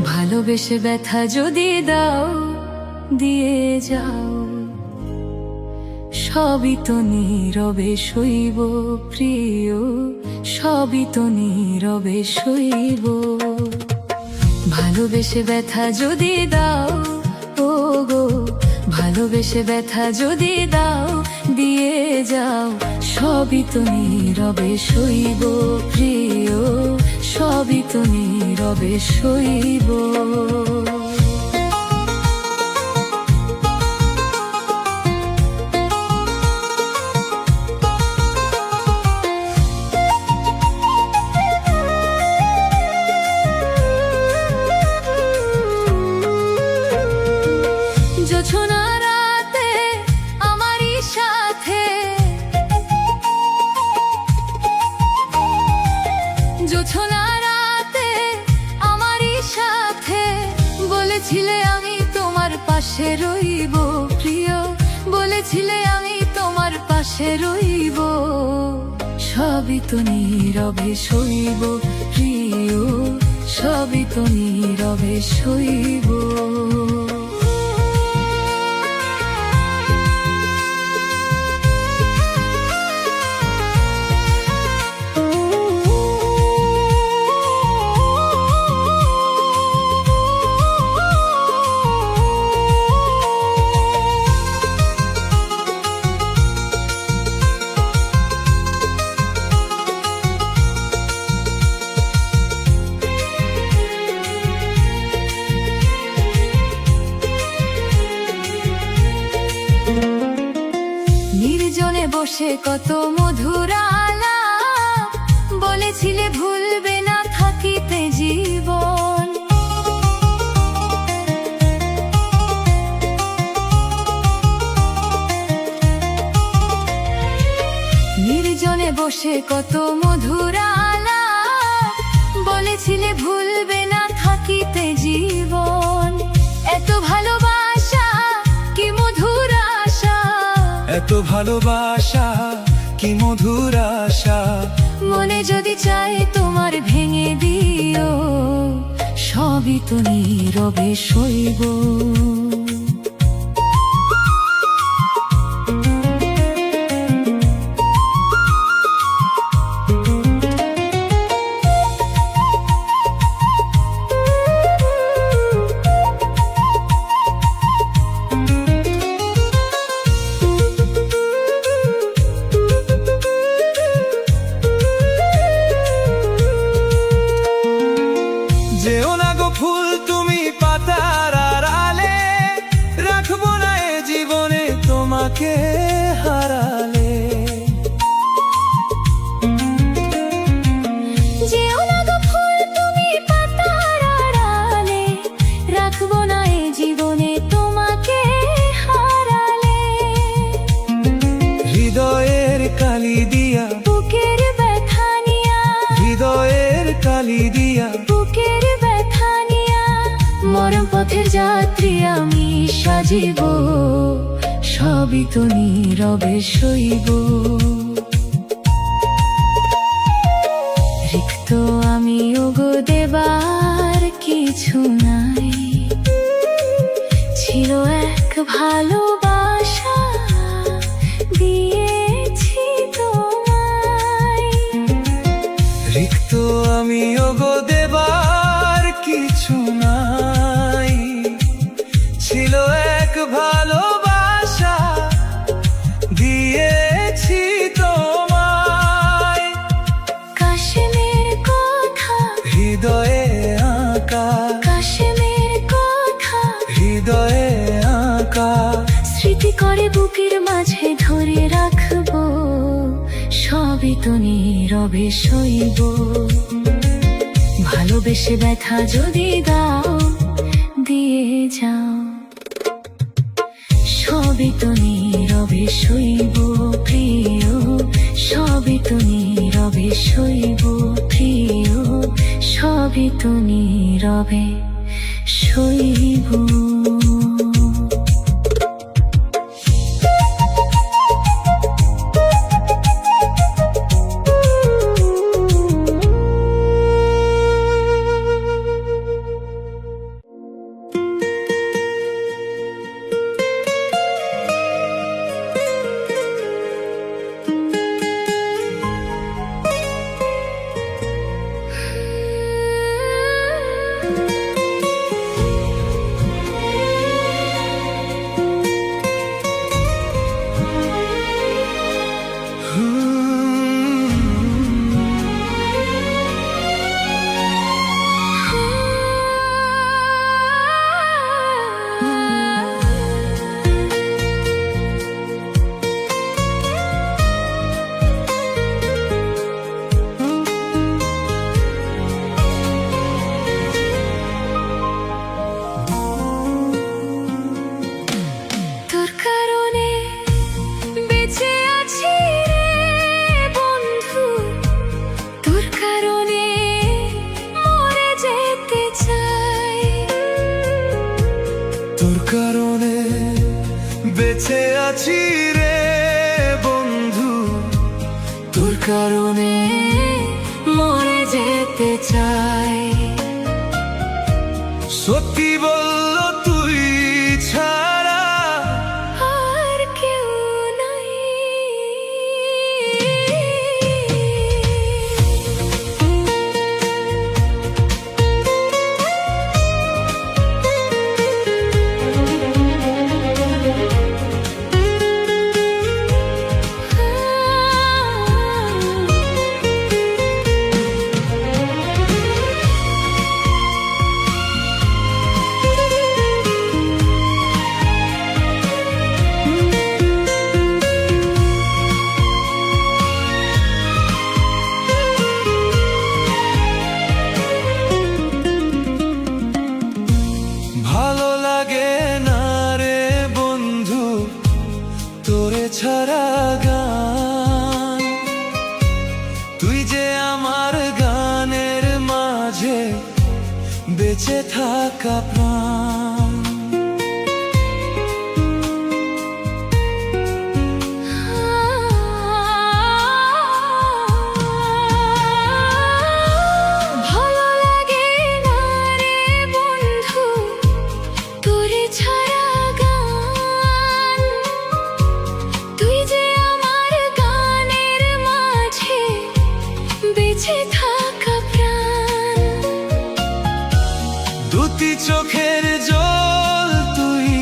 ভালোবেসে ব্যথা যদি দাও, দিয়ে যাও, সবই তো নীরবে সইব প্রিয়, সবই তো নীরবে সইব। ভালোবেসে ব্যথা যদি দাও, ও গো ভালোবেসে ব্যথা যদি দাও, দিয়ে যাও, সবই তো নীরবে সইব প্রিয়, সবই তো নীরবে সইব। জোছনা রাতে আমারই সাথে, জোছনা রাতে আমারই সাথে, বলেছিলে আমি তোমার পাশে রইব প্রিয়, বলেছিলে আমি তোমার পাশে রইব, সবই তো নীরবে সইব প্রিয়, সবই তো নীরবে সইব। নির্জনে বসে কত মধুর আলাপ, বলেছিলে ভুলবে না থাকিতে জীবন, নির্জনে বসে কত মধুর আলাপ, বলেছিলে ভুলবে না থাকিতে জীবন। এত ভালোবাসা কি মধুর আশা, এত ভালোবাসা কি মধুর আশা, মনে যদি চাই তোমার ভেঙে দিও, সবই তো নীরবে সইব। যেও না গো ফুল তুমি পাতার আড়ালে, রাখবো না এ জীবনে তোমাকে হারালে। যেও না গো ফুল তুমি পাতার আড়ালে, রাখবো না এ জীবনে তোমাকে হারালে। হৃদয়ের কালি দিয়া, বুকের ব্যথা নিয়া, হৃদয়ের কালি দিয়া, বুকের ব্যথা নিয়া, মরণ পথের যাত্রী আমি সাজিব, সবই তো নীরবে সইব। রিক্ত আমি ওগো দেবার কিছু নাই, ছিল এক ভালোবাসা দিয়েছি তোমায়। রিক্ত আমি ওগো দেবার কিছু নাই, ছিল এক ভালোবাসা দিয়েছি তোমায়। কাশ্মীর কথা হৃদয়ে আঁকা, কাশ্মীর কথা হৃদয়ে আঁকা, স্মৃতি করে বুকের মাঝে ধরে রাখবো, সবই তো নীরবে সইব। ভালোবেসে ব্যথা যদি দাও, দিয়ে যাও, সবই তো নীরবে সইব প্রিয়, সবই তো নীরবে সইব প্রিয়, সবই তো নীরবে সইব। তোর কারণে বেঁচে আছি রে বন্ধু, তোর কারণে মরে যেতে চাই, তোর কারণে বেঁচে আছি রে বন্ধু, তোর কারণে মরে যেতে চাই। সত্যি বলল তুই ছাড়া আর কেউ নাই। ভালো লাগে না রে বন্ধু তোরে ছাড়া গান, তুই যে আমার গানের মাঝে বেঁচে থাকা প্রাণ। ভালো লাগে না রে বন্ধু তোরে ছাড়া গান, তুই যে আমার গানের মাঝে বেঁচে থাকা প্রাণ। দুটি চোখের জল তুই,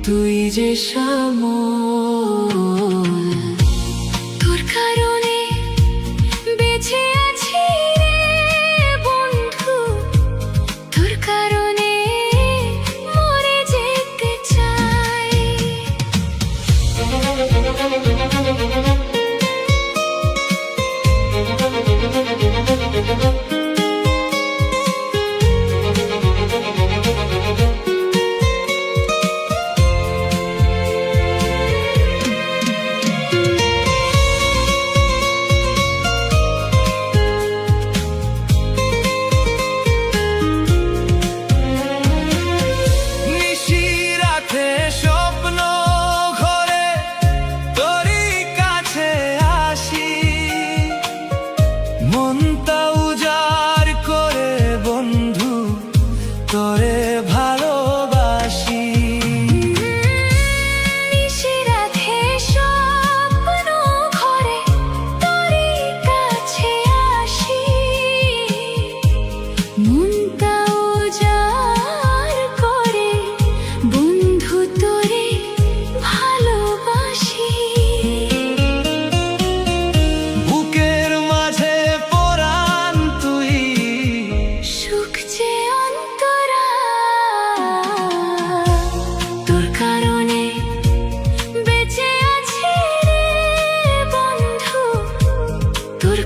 তুই যে শ্যামল, তোর কারণে বেঁচে আছি রে বন্ধু, তোর কারণে মরে যেতে চাই। নিশিরাতে স্বপ্ন ঘরে তোরই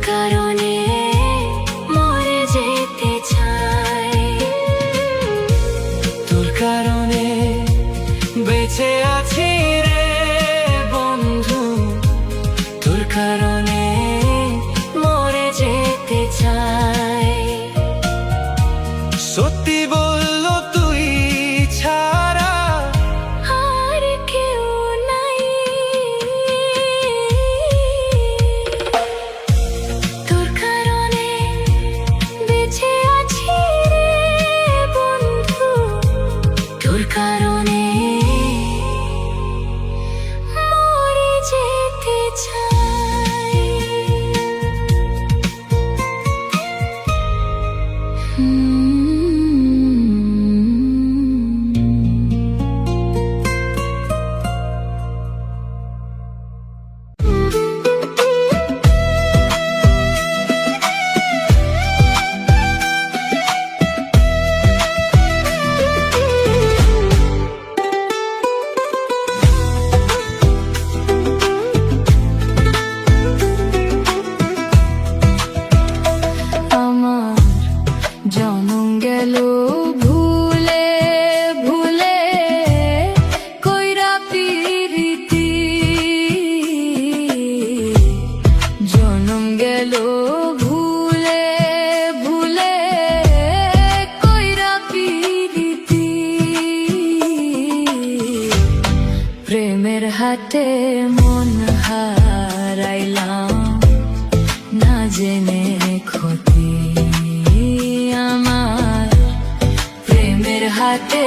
কারণে মরে যেতে চাই, তোর কারণে বেঁচে আছি রে বন্ধু, তোর কারণে মরে যেতে চাই। সত্যি বললো তুই ছাড়া আর কেউ নাই, তোর কারণে বেঁচে আছি রে বন্ধু, তোর কারণে মরে যেতে চাই। আমার জনম গেল ভুলে ভুলে, কইরা পিরিতি জনম গেল ভুলে ভুলে, কইরা পিরিতি প্রেমের হাতে মন হারাইলাম না জেনে ক্ষতি আমার, প্রেমের হাতে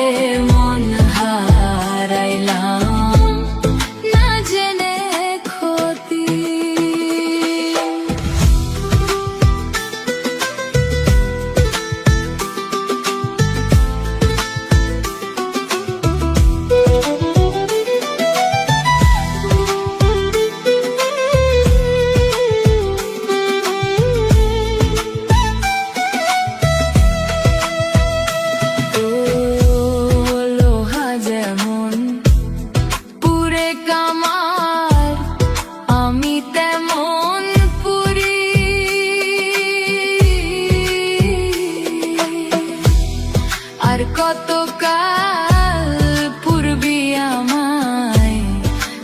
মন হারাইলাম না জেনে ক্ষতি। লোহা যেমন পুরে কামার, আমি তেমন পুরি, আর কত কাল পূর্বি আমায়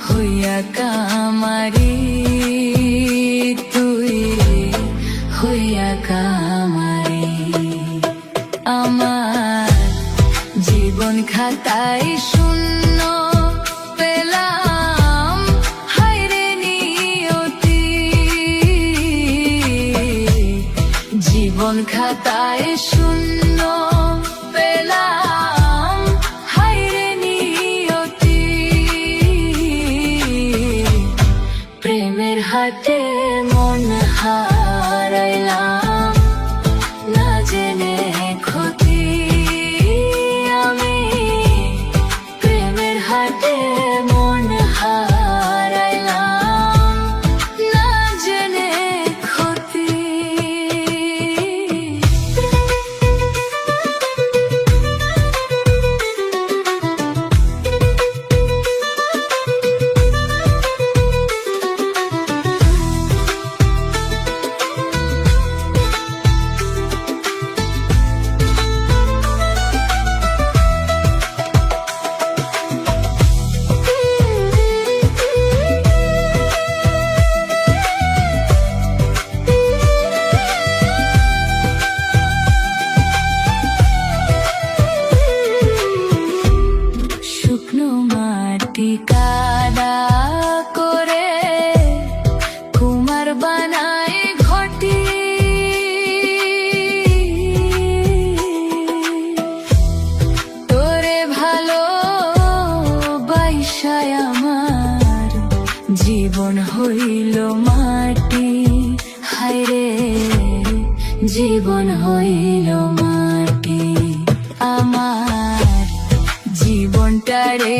হইয়া কামারি, তুই হইয়া কামারি। আমার জীবন খাতায় শূন্য পেলাম, হায়রে নিয়তি জীবন খাতায় শূন্য পেলাম, হায়রে নিয়তি প্রেমের হাতে মন হারাইলাম না জেনে ক্ষতি আমি, প্রেমের হাতে মন হারাইলাম না জেনে ক্ষতি। শুকনো মাটি কাদা করে কুমার বানায় ঘটি, তোরে ভালো বাইসায় আমার জীবন হইল মাটি, হায়রে জীবন হইল মাটি। আমার জীবনটারে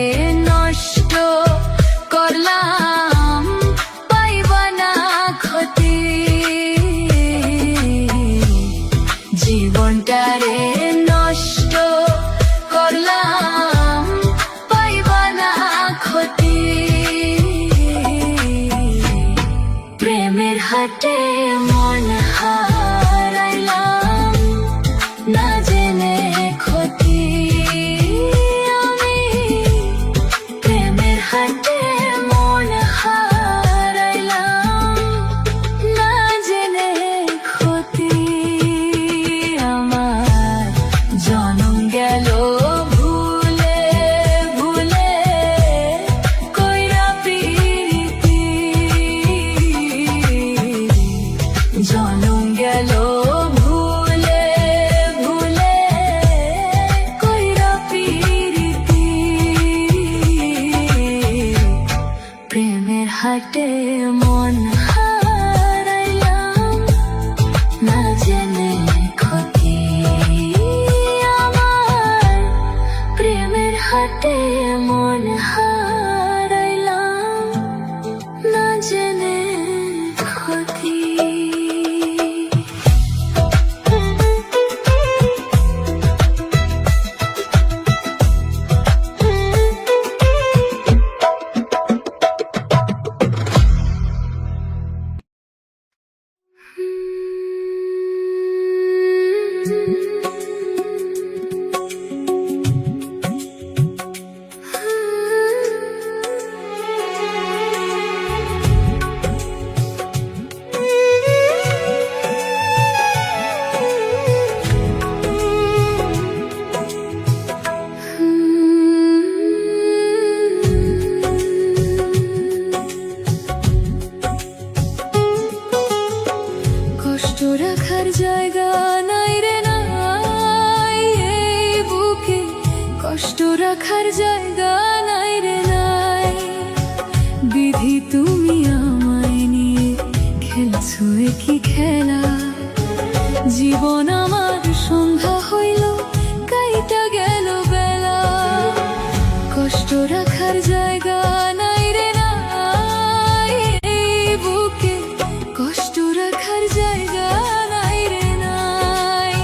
নষ্ট করলাম, পাইবা না ক্ষতি জীবনটারে নষ্ট করলাম, পাইবা না ক্ষতি প্রেমের হাটে প্রেমের হাটে মন হারাইলাম না জেনে ক্ষতি আমার প্রেমের হাটে মন হারাইলাম না জেনে ক্ষতি কষ্ট রাখার জায়গা নাই রে নাই এই বুকে কষ্ট রাখার জায়গা নাই রে নাই বিধি তুমি আমায় নিয়ে খেলছো কি খেলা জীবন আমার সন্ধ্যা হইল কাইটা গেল বেলা কষ্ট রাখার জায়গা নাই রে নাই এই বুকে কষ্ট রাখার জায়গা নাই রে নাই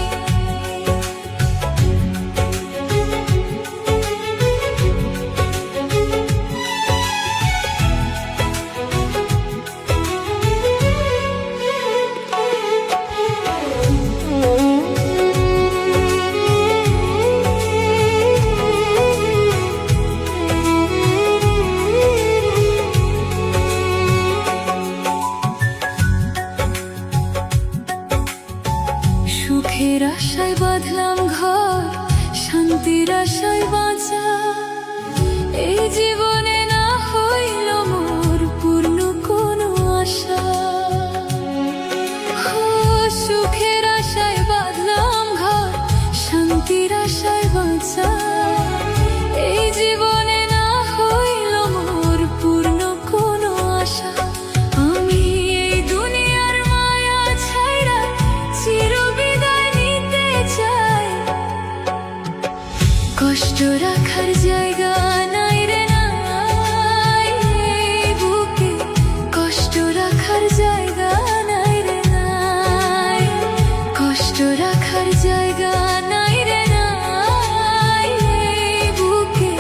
সুখের আশায় বাঁধলাম ঘর শান্তির আশায় বাঁচা এই জীবনে না হইল মোর পূর্ণ কোনো আশা সুখের আশায় বাঁধলাম ঘর শান্তির আশায় বাঁচা এই জীবনে না হইল মোর পূর্ণ কোনো আশা আমি এই দুনিয়ার মায়া ছাইরা চিরবিদায় নিতে চাই কষ্ট রাখার জায়গা নাই রে নাই এই বুকে কষ্ট রাখার জায়গা নাই রে নাই কষ্ট রাখার জায়গা নাই রে নাই এই বুকে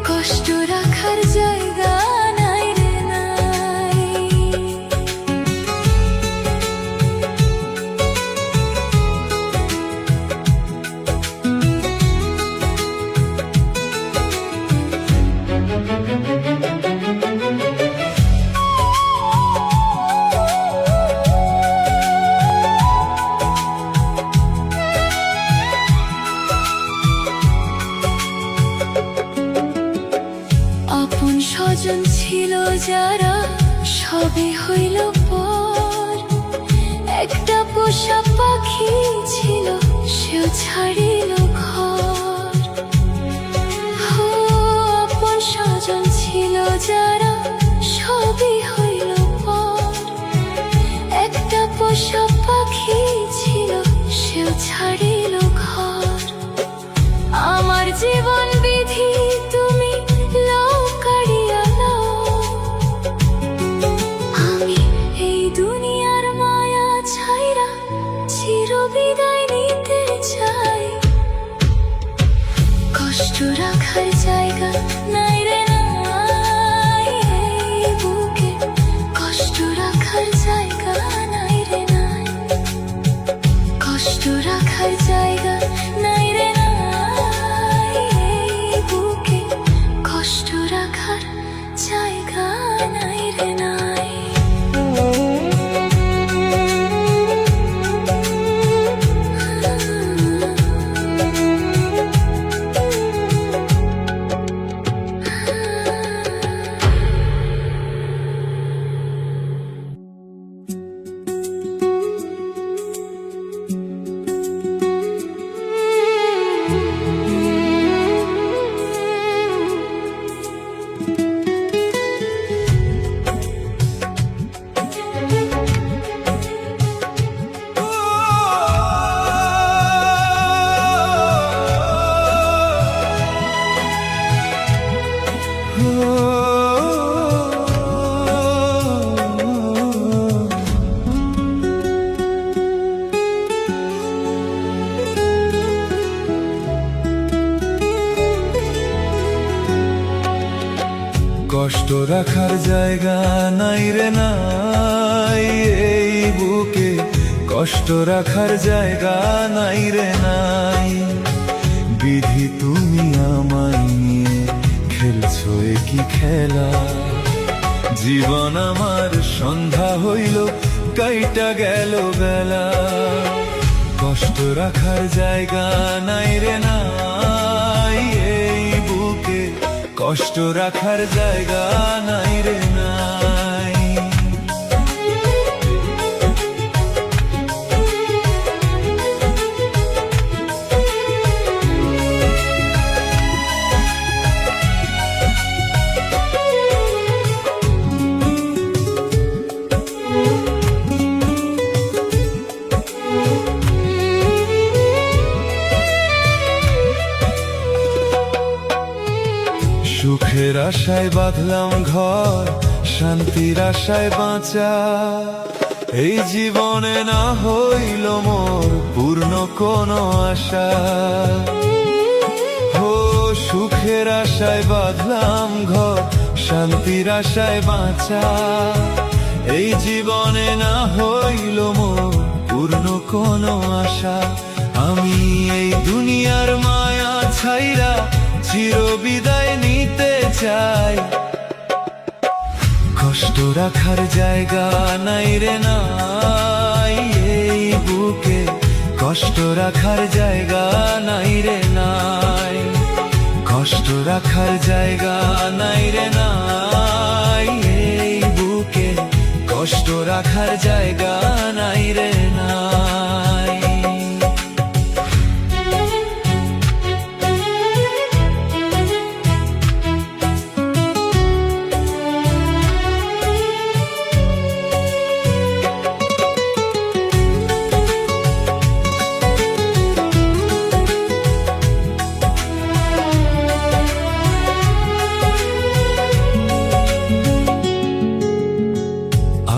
কষ্ট রাখার জায়গা নাই রে নাই আপন স্বজন ছিল যারা সবে হইল পর একটা পোষা পাখি ছিল সেও ছাড়িল ঘর আপন স্বজন ছিল যারা সবই হইল পর একটা পোষা পাখি ছিল সেও ছাড়িল ঘর আমার জীবন বিধি তুমি লও কাড়িয়া লও আমি এই দুনিয়ার মায়া ছাইরা চিরবিদায় নিতে চাই কষ্ট রাখার জায়গা নাই রে নাই এই বুকে কষ্ট রাখার জায়গা নাই রে নাই কষ্ট রাখার জায়গা নাই রে নাই এই বুকে কষ্ট রাখার জায়গা নাই রে নাই কষ্ট রাখার জায়গা নাই রে নাই, এই বুকে কষ্ট রাখার জায়গা নাই রে নাই। বিধি তুমি আমায় নিয়ে খেলছো এ কি খেলা, জীবন আমার সন্ধ্যা হইল কাইটা গেল বেলা। কষ্ট রাখার জায়গা নাই রে নাই, এই বুকে কষ্ট রাখার জায়গা নাই রে নাই। সুখের আশায় বাঁধলাম ঘর, শান্তির আশায় বাঁচা, এই জীবনে না হইল মোর পূর্ণ কোনো আশা। ও সুখের আশায় বাঁধলাম ঘর, শান্তির আশায় বাঁচা, এই জীবনে না হইল মোর পূর্ণ কোনো আশা। আমি এই দুনিয়ার মায়া ছাইরা চির বিদায় নিতে চাই, কষ্ট রাখার জায়গা নাই রে নাই, এই বুকে কষ্ট রাখার জায়গা নাই রে নাই। কষ্ট রাখার জায়গা নাই রে নাই, এই বুকে কষ্ট রাখার জায়গা নাই রে নাই।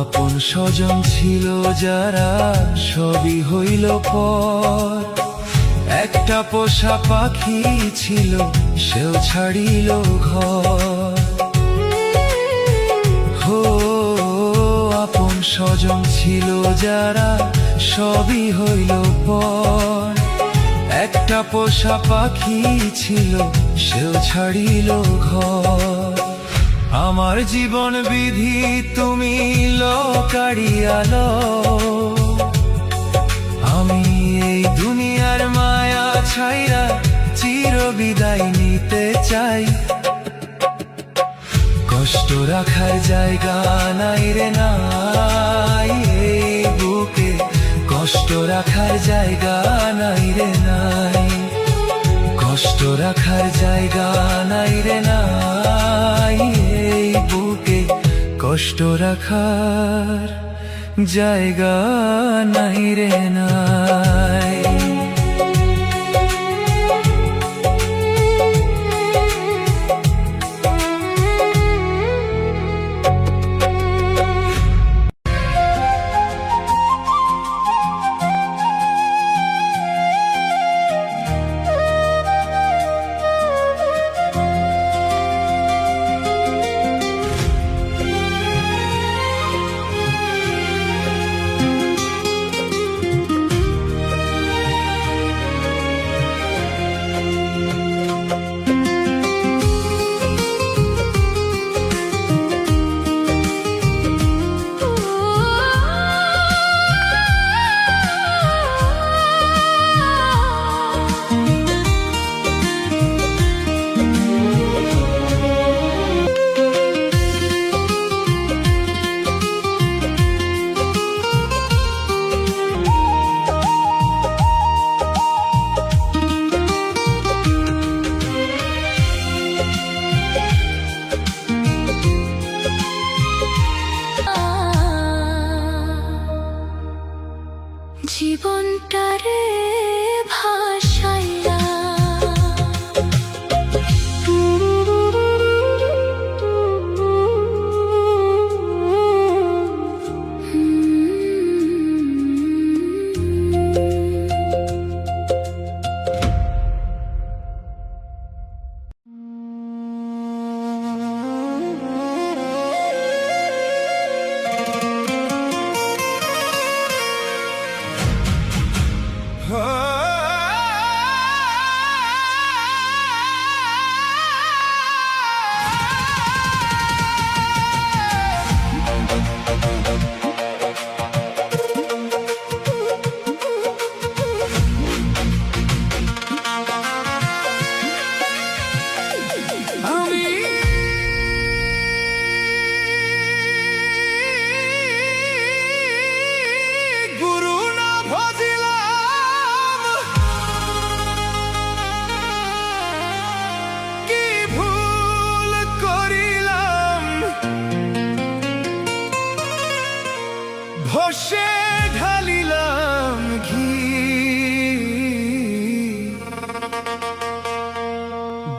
আপন স্বজন ছিল যারা সবই হইল পর, একটা পোষা পাখি ছিল সেও ছাড়িল ঘর। হো আপন স্বজন ছিল যারা সবই হইল পর, একটা পোষা পাখি ছিল সেও ছাড়িল ঘর। আমার জীবন বিধি তুমি কাড়িয়ালো, আমি এই দুনিয়ার মায়া ছাইরা চির বিদায় নিতে চাই, কষ্ট রাখার জায়গা নাই রে নাই, এই বুকে কষ্ট রাখার জায়গা নাই রে নাই। কষ্ট রাখার জায়গা নাই রে নাই, এই বুকে কষ্ট রাখার জায়গা নাই রে নাই। জীবনটারে ভাসাইয়া ঘষে ঢালিলাম ঘি,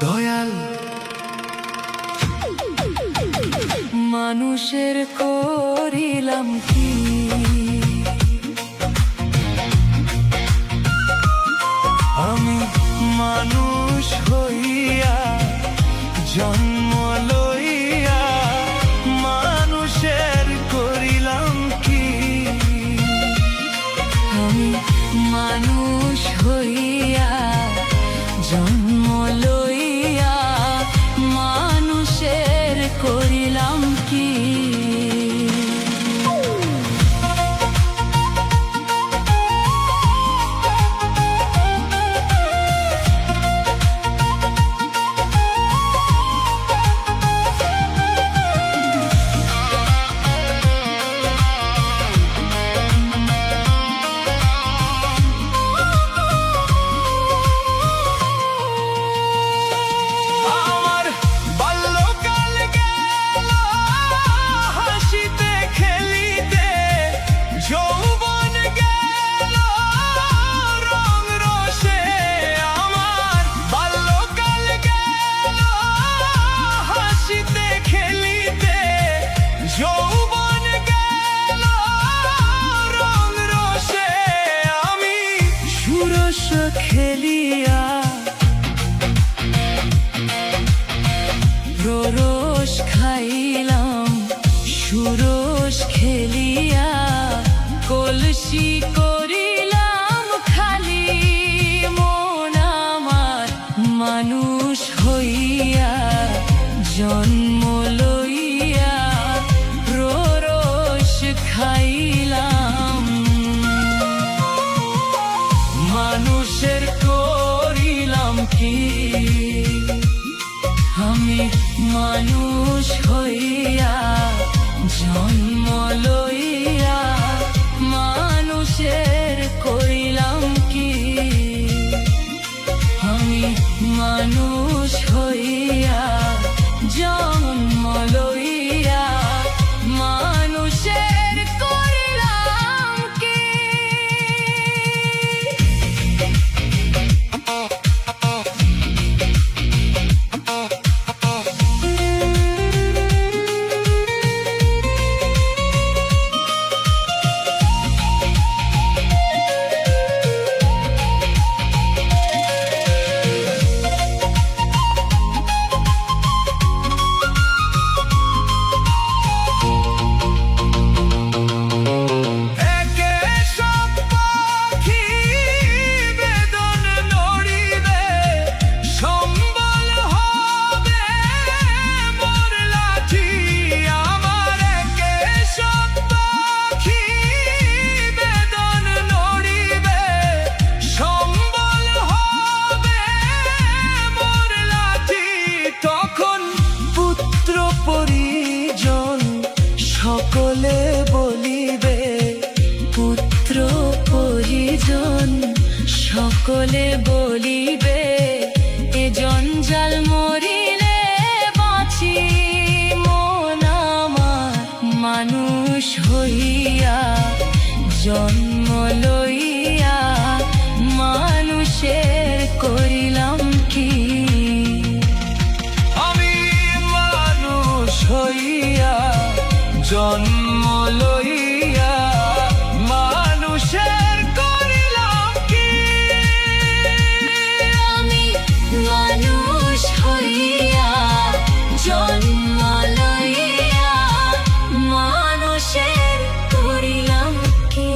দয়াল মানুষের করিলাম কি? আমি মানুষ হইয়া জন্ম লইয়া মানুষের করিলাম কি? আমি মানুষ হইয়া জন্ম লইয়া মানুষের করিলাম কি? আমার বাল্যকাল গেল হাসিতে খেলিতে, যৌবন গেল রং রসে। আমার বাল্যকাল গেল হাসিতে খেলিতে, যৌবন গেল রং রসে। আমি সুরস খেলিয়া রোরস খাইলাম, সুরস খেলিয়া কলসি করিলাম খালি। মন আমার মানুষ হইয়া জন্ম লইয়া রোরস খাইলাম। মানুষের করিলাম কি? আমি মানুষ হইয়া জন্ম লইয়া মানুষের করিলাম কি? আমি মানুষ হইয়া জন্ম লইয়া মানুষের করিলাম কি? একে সব পাখি বেদন নড়িবে, সম্বল হবে মোর লাঠি। আমার একে সব পাখি বেদন নড়িবে, সম্বল হবে মোর লাঠি। তখন পুত্র পরিজন সকলে বলিবে, পুত্র পরিজন সকলে বলিবে, এ জঞ্জাল মরিলে বাঁচি। মন আমার মানুষ হইয়া জন্ম লইয়া মানুষের করিলাম কি? আমি মানুষ হইয়া জন্ম লইয়া মানুষের করিলাম কি? আমি মানুষ হইয়া জন্ম লইয়া মানুষের করিলাম কি?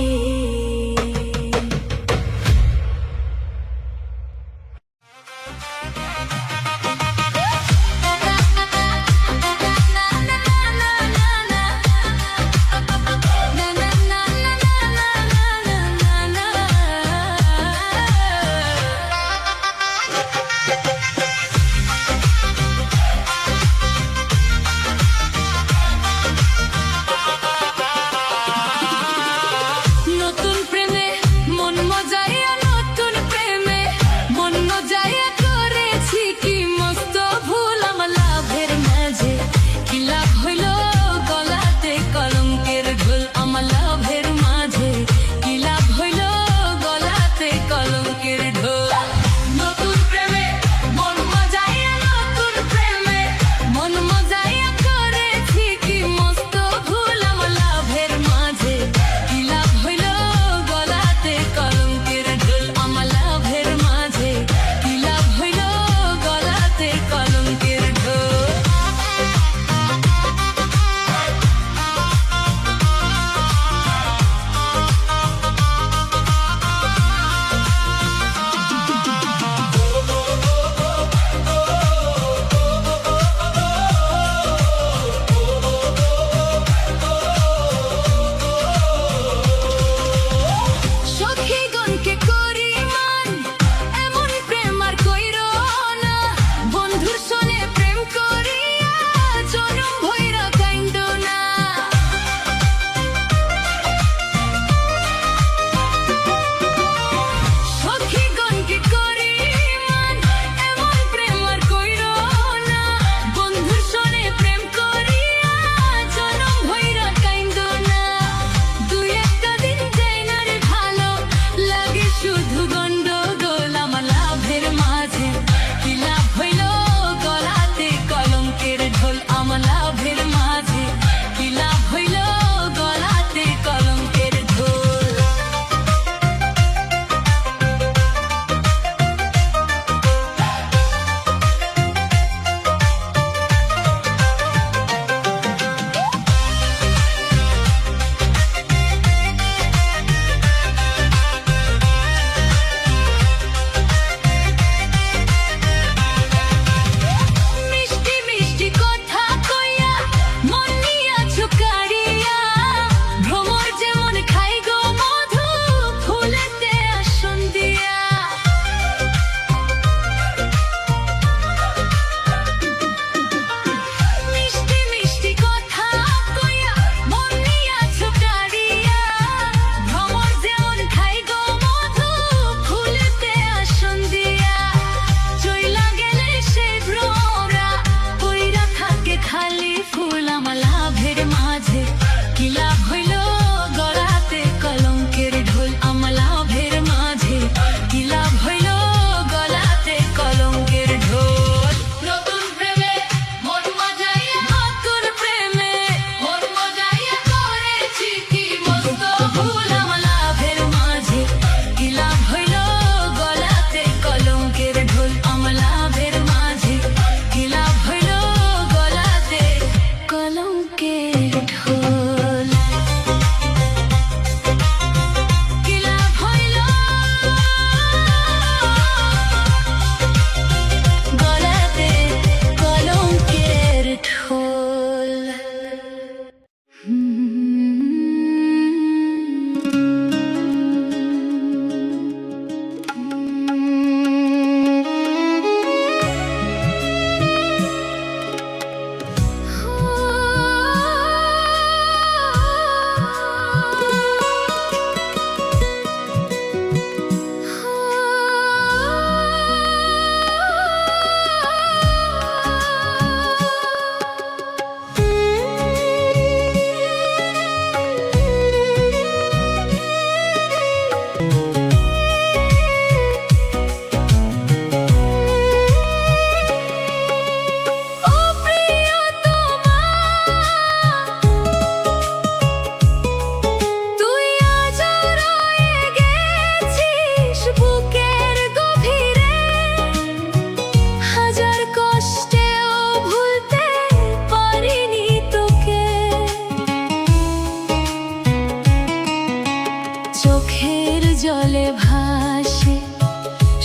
জলে ভাসে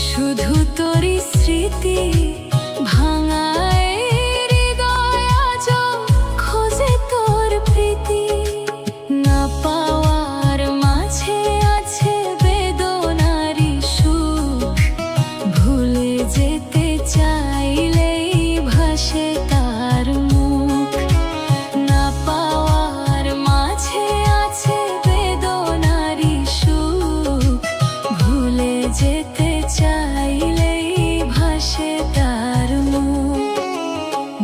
শুধু তোরই স্মৃতি ভাঙায় হৃদয় আজ খোঁজে তোর প্রীতি না পাওয়ার মাঝে আছে বেদনারি সুখ ভুলে যেতে চাইলেই ভাসে তার মুখ না পাওয়ার মাঝে আছে বেদনারি সুখ ভুলে যেতে চাইলেই ভাসে তার মুখ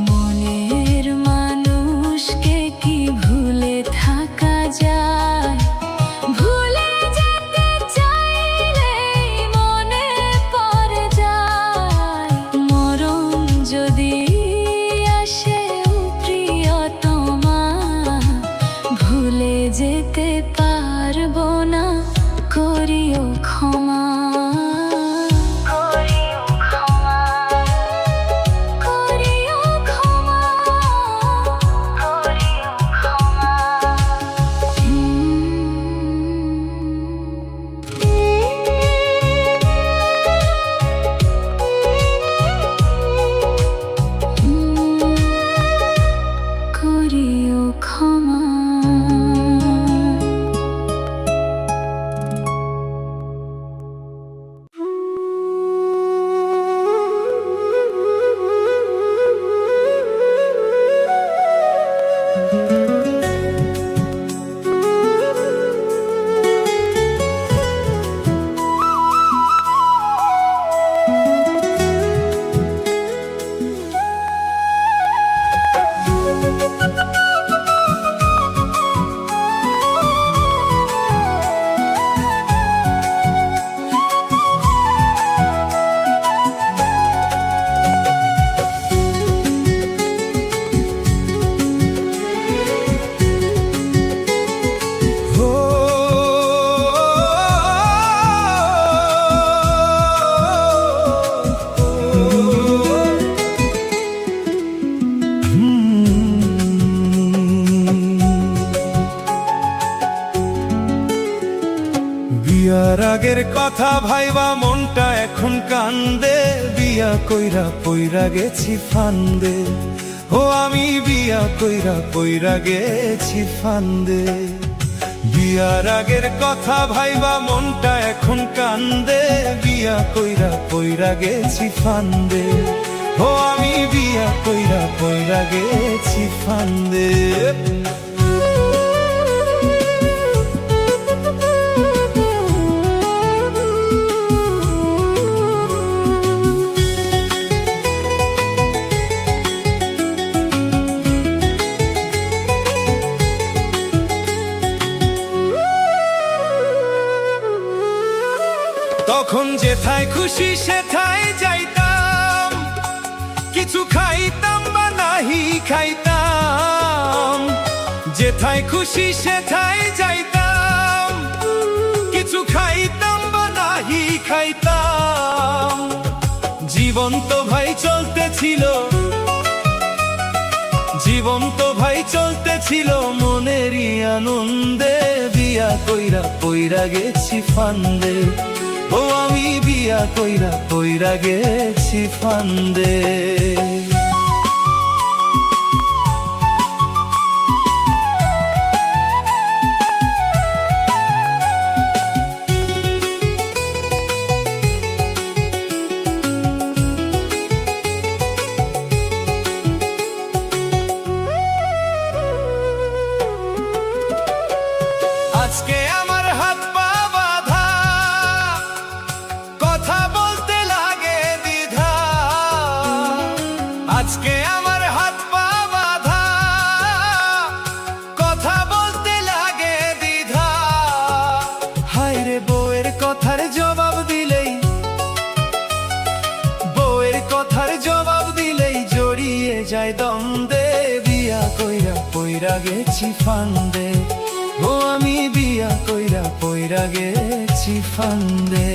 মনের মানুষকে কি ভুলে থাকা যায় ভুলে যেতে চাইলেই মনে পড়ে যায় মরণ যদি আসে প্রিয়তমা ভুলে যেতে পারবো না করিও ক্ষমা করিও ক্ষমা করিও ক্ষমা করিও ক্ষমা করিও ক্ষমা বিয়ার আগের কথা ভাইবা মনটা এখন কান্দে বিয়া কইরা পইরা গেছি ফান্দে ও আমি বিয়া কইরা পইরা গেছি ফান্দে বিয়ার আগের কথা ভাইবা মনটা এখন কান্দে বিয়া কইরা পইরা গেছি ফান্দে ও আমি বিয়া কইরা পইরা গেছি ফান্দে তখন যেথায় খুশি সেথায় যাইতাম কিছু খাইতাম বা নাহি খাইতাম যেথায় খুশি সেথায় যাইতাম কিছু খাইতাম বা নাহি খাইতাম জীবন তো ভাই চলতেছিল জীবন তো ভাই চলতেছিল মনেরই আনন্দে বিয়া কইরা পইরা গেছি ফান্দে ও আমি বিয়া কইরা পইরা গেছি ফান্দে আজকে আমার হাত পা বাঁধা কথা বলতে লাগে দ্বিধা আজকে আমার হাত পা বাঁধা কথা বলতে লাগে দ্বিধা হায় রে বউয়ের কথার জবাব দিলেই বউয়ের কথার জবাব দিলেই জড়িয়ে যায় দ্বন্দ্বে বিয়া কইরা পইরা গেছি ফান্দে ও আমি বিয়া কইরা পইরা গেছি ফান্দে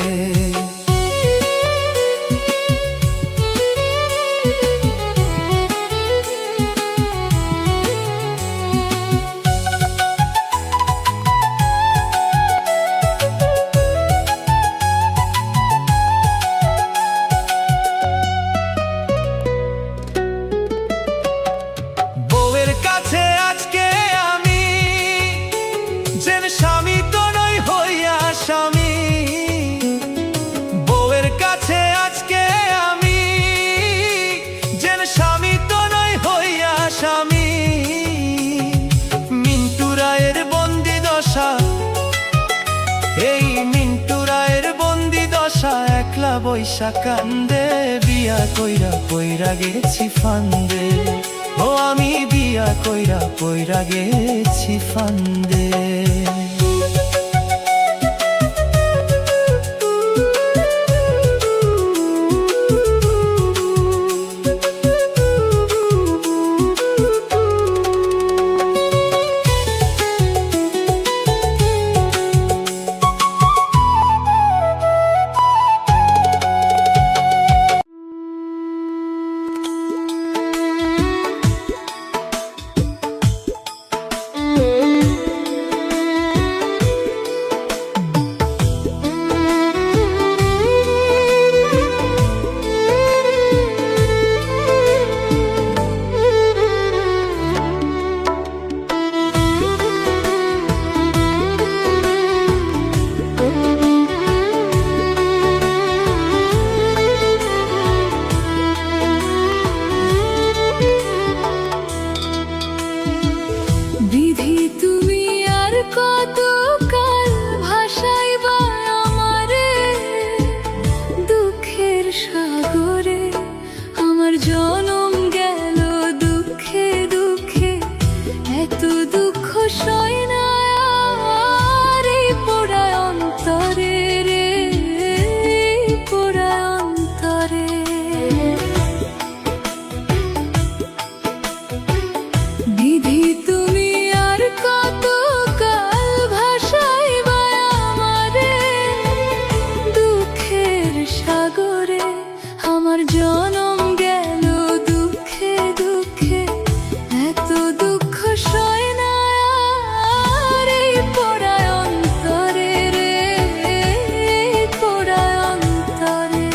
বৈশা কান্দে, বিয়া কইরা পইরা গেছি ফান্দে। ও আমি বিয়া কইরা পইরা গেছি ফান্দে। বিধি তুমি আর কতকাল ভাসাইবা আমারে দুঃখের সাগরে। আমার জনম গেল দুঃখে দুঃখে, এত দুঃখ সয় না আর এই পোড়ায় অন্তরে রে, পোড়ায় অন্তরে। বিধি তুমি আর কতকাল ভাসাইবা আমারে দুঃখের সাগরে। আমার জনম গেল দুঃখে দুঃখে, এত দুঃখ সয় না আর এই পোড়ায় অন্তরে রে, পোড়ায় অন্তরে।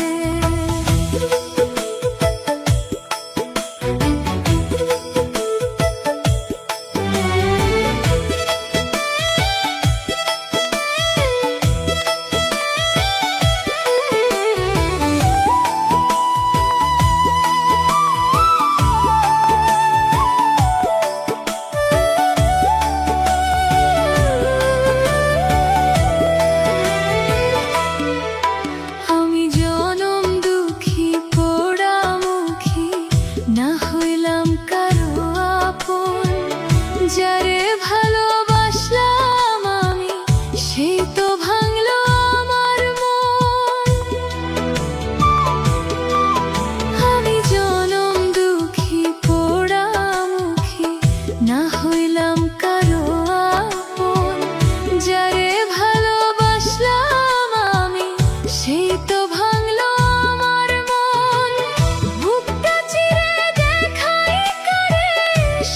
আমি জনম দুঃখী পোড়ামুখী, না হইলাম কারো আপন। যারে ভালোবাসলাম আমি, সেই তো ভাঙলো আমার মন। আমি জনম দুঃখী পোড়ামুখী, না হইলাম কারো আপন। যারে ভালোবাসলাম আমি, সেই তো ভাঙলো আমার মন। বুকটা চিরে দেখাই করে,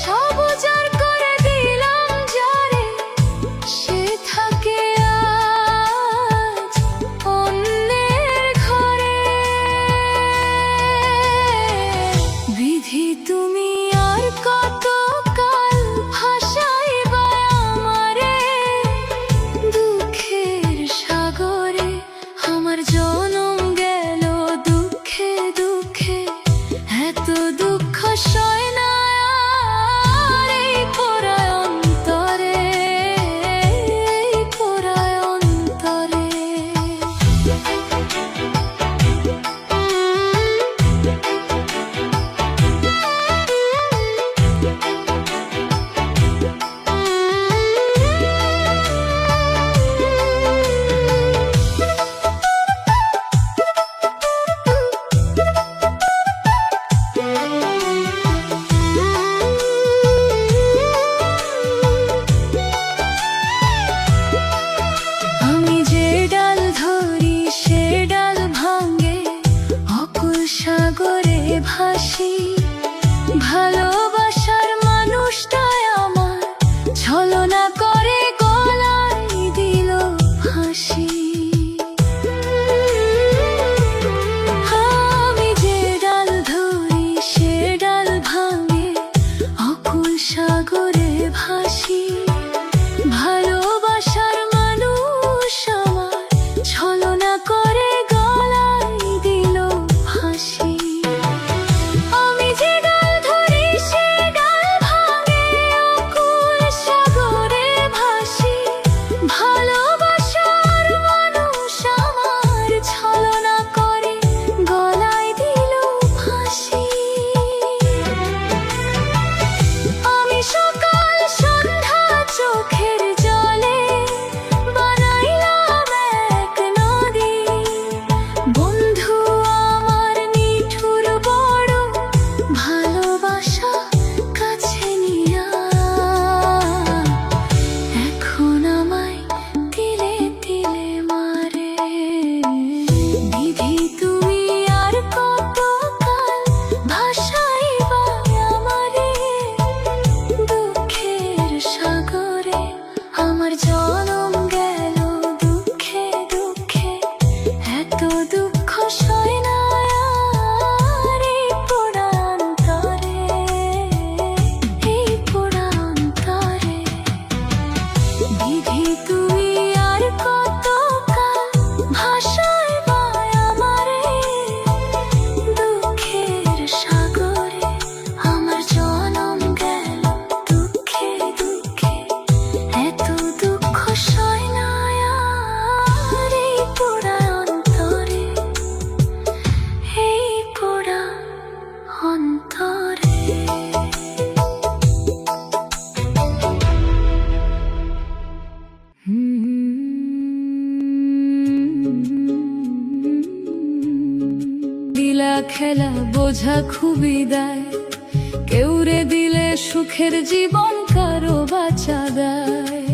সব উজাড় করে দিলাম যারে, সে থাকে আজ অন্যের ঘরে। বিধি তুমি আর কতকাল ভাসাইবা আমারে দুঃখের সাগরে। আমার জনম গেল দুঃখে দুঃখে, এত দুঃখ সয় না আর এই পোড়ায় অন্তরে, এই পোড়ায় অন্তরে। আমি যে ডাল ধরি সে ডাল ভাঙে, অকুল সাগরে ভাসি। ভালোবাসার মানুষটাই আমার ছলনা করে গলায় দিল ফাঁসি। আমি যে ডাল ধরি সে ডাল ভাঙে, অকুল সাগরে ভাসি। ভালোবাসার মানুষ আমার ছলনা করে গলায় দিল ফাঁসি। আমি আমার জনম গেল দুঃখে দুঃখে, এত দুঃখ সয় না আর এই পোড়া অন্তরে, এই পোড়া অন্তরে। বিধি তুই আর কত কাল ভাষায় বায় আমারে, দুঃখের সাগরে আমার জনম গেল দুঃখে দুঃখে, এত দুঃখ সয় না আর এই পোড়া অন্তরে, এই পোড়া অন্তরে। লীলা খেলা বোঝা খুবই দেয়, কেউ রে দিলে সুখের জীবন কারো বাঁচা দেয়।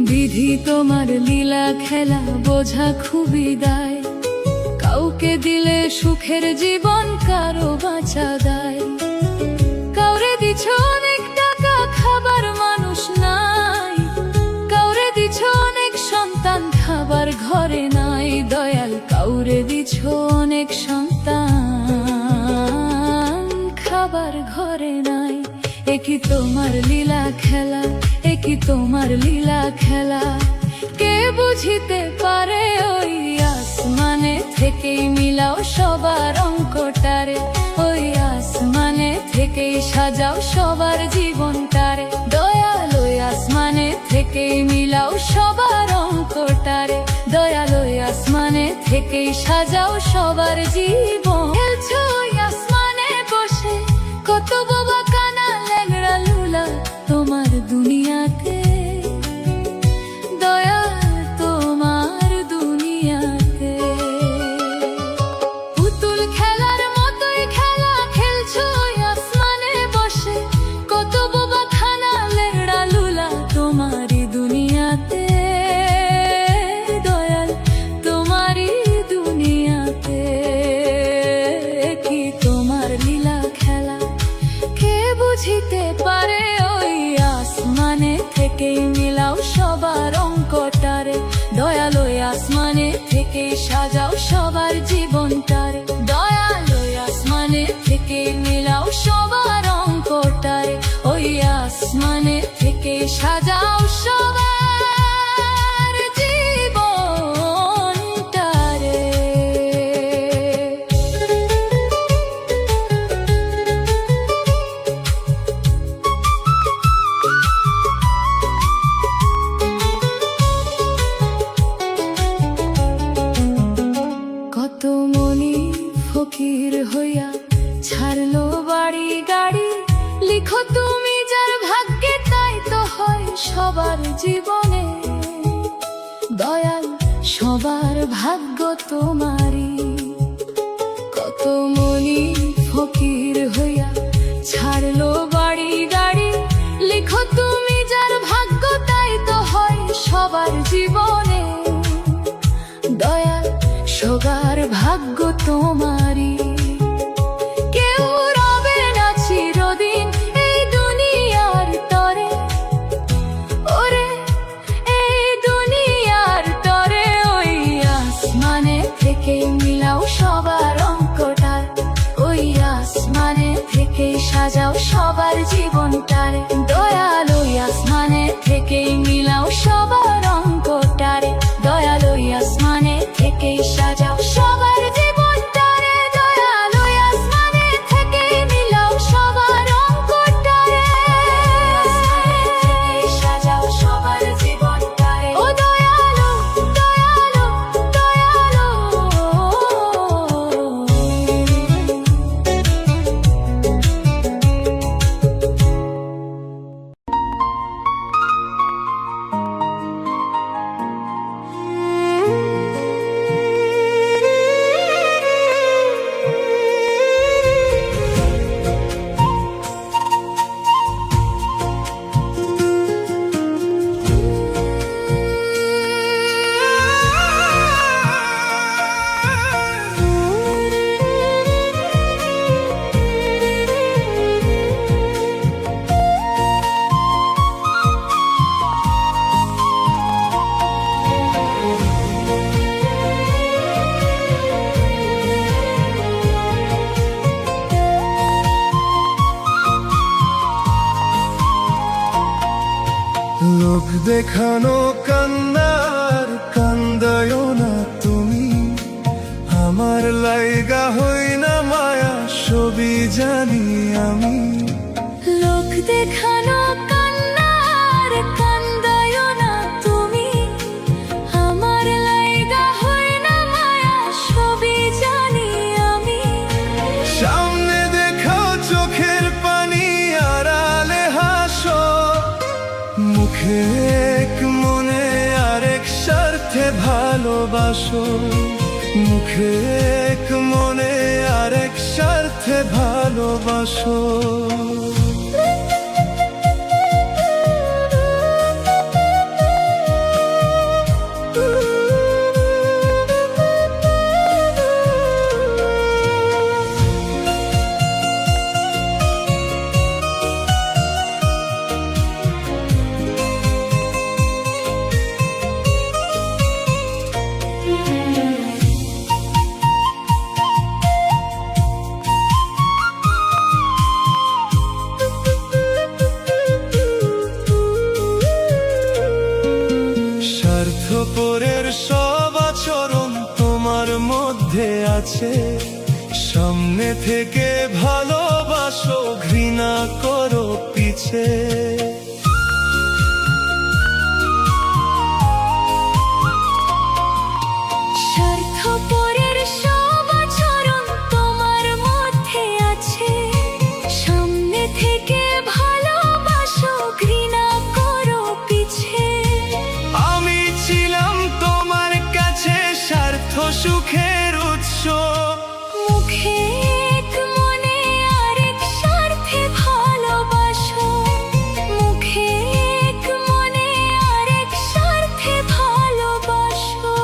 বিধি তোমার লীলা খেলা বোঝা খুবই দেয়, কাউকে দিলে সুখের জীবন কারো বাঁচা দেয়। কাউরে দিছ অনেক টাকা খাবার মানুষ নাই, কাউরে দিছ অনেক সন্তান খাবার ঘরে নাই। দয়াল কাউরে দিছ অনেক সন্তান খাবার ঘরে নাই। একই তোমার লীলা খেলা, একই তোমার লীলা খেলা। কে বুঝিতে পারে ওই আসমানে থেকেই মিলাও সবার অঙ্কটারে, ওই আসমানে থেকেই সাজাও সবার জীবনটারে। দয়াল ওই আসমানে থেকেই মিলাও সবার অঙ্কটারে, দয়াল ওই আসমানে থেকেই সাজাও সবার জীবন। খেলছো ওই আসমানে বসে কত বাবা কানা ল্যাংড়া লুলা তোমার দুনিয়াতে, দয়াল তোমার দুনিয়াতে। পুতুল খেলার মতোই খেলা খেলছো ওই আসমানে বসে, কত বাবা খানা লেড়া লুলা তোমারই দুনিয়াতে, দয়াল তোমারই দুনিয়াতে। কি তোমার লীলা খেলা, কে বুঝিতে পারে ওই আসমানে থেকেই মিলাও সবার অঙ্কটারে, দয়াল ওই আসমানে থেকেই সাজাও সবার জীবনটারে। দয়াল ওই আসমানে থেকেই মিলাও সবার অঙ্কটারে, ওই আসমানে থেকেই সাজাও সবার জীবনটারে। কত মনি ফকির হইয়া ছাড়লো বাড়ি গাড়ি, লিখো তুমি যার ভাগ্যে তাই তো হয় সবার জীবনে। দয়াল সবার ভাগ্য তোমারই। কত মনি ফকির হইয়া ছাড়লো বাড়ি গাড়ি, লিখো তুমি যার ভাগ্য তাই তো হয় সবার জীবনে। দয়াল সবার ভাগ্য তোমারই। কেউ রবে না চিরদিন এই দুনিয়ার তরে, ওরে এই দুনিয়ার তরে। ওই আসমানে থেকেই মিলাও সবার অঙ্কটার, ওই আসমানে থেকেই সাজাও সবার জীবনটারে। দয়াল ওই আসমানে থেকেই মিলাও সবার অঙ্কটারে, দয়াল ওই আসমানে থেকেই সাজাও সবার জীবনটারে। দয়াল ওই আসমানে থেকেই মিলাও সবার অঙ্কটারে, সাজাও সবার জীবনটারে। ও দয়ালু দয়ালু দয়ালু, লোক দেখানো কান্নার কান্দায় না তুমি, আমার লাইগা হই না মায়া সবই জানি আমি। লোক দেখানো কান্নার কান্দায় না তুমি, আমার লাইগা হয় না মায়া সবই জানি আমি। সামনে দেখাও চোখের পানি আড়ালে হাসো, মুখে এক মনে আরেক স্বার্থে ভালোবাসো, মুখে এক মনে আরেক স্বার্থে ভালোবাসো। স্বার্থপরের সব আচরণ তোমার মধ্যে আছে, সামনে থেকে ভালোবাসো ঘৃণা করো পিছে। স্বার্থপরের সব আচরণ তোমার মধ্যে আছে, সামনে থেকে ভালোবাসো ঘৃণা করো পিছে। আমি ছিলাম তোমার কাছে স্বার্থ সুখের উৎস, মুখে এক মনে আরেক স্বার্থে ভালোবাসো, মুখে এক মনে আরেক স্বার্থে ভালোবাসো।